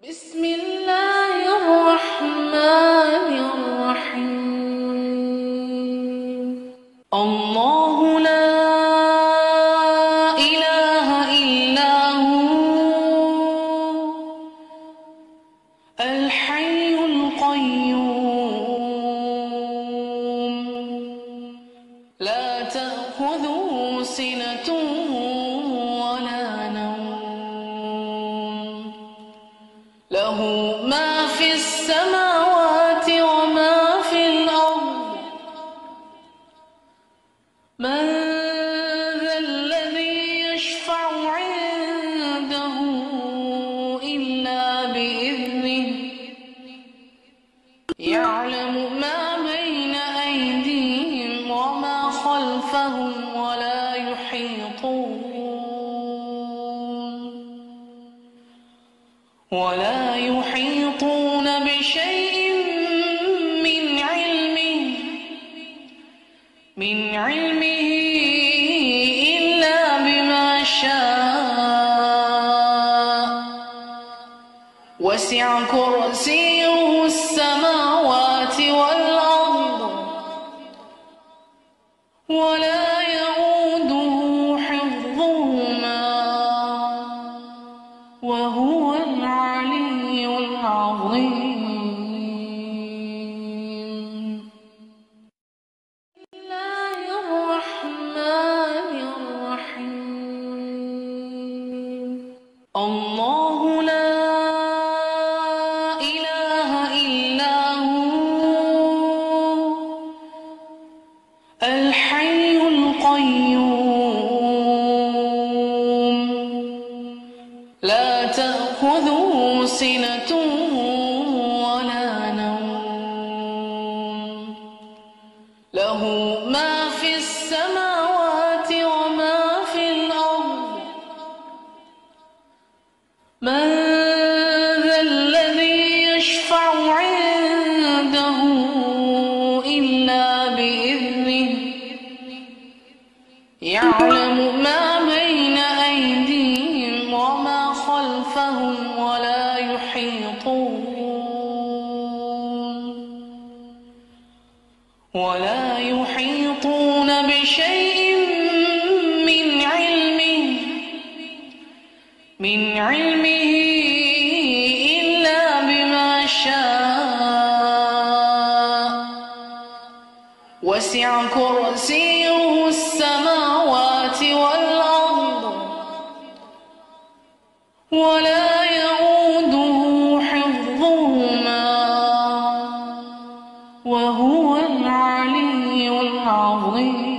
بسم الله الرحمن الرحيم. الله لا إله إلا هو الحي القيوم لا تأخذه سنة ولا نوم له ما في السماوات وما في الأرض من ذا الذي يشفع عنده إلا بإذنه يعلم ما بين أيديهم وما خلفهم ولا يحيطون بشيء من علمه إلا بما شاء وسع كرسيه السماوات والأرض ولا يؤوده حفظهما وهو العلي العظيم. بسم الله الرحمن الرحيم. الله لا إله إلا هو الحي القيوم لا تأخذه سنة ولا نوم له ما في السماوات وما في الأرض من ذا الذي يشفع عنده إلا بإذنه يعلم ما بين أيديهم وما خلفهم ولا يحيطون بشيء من علمه إلا بما شاء وسع كرسيه السماوات والأرض ولا يؤوده حفظهما وهو العلي العظيم.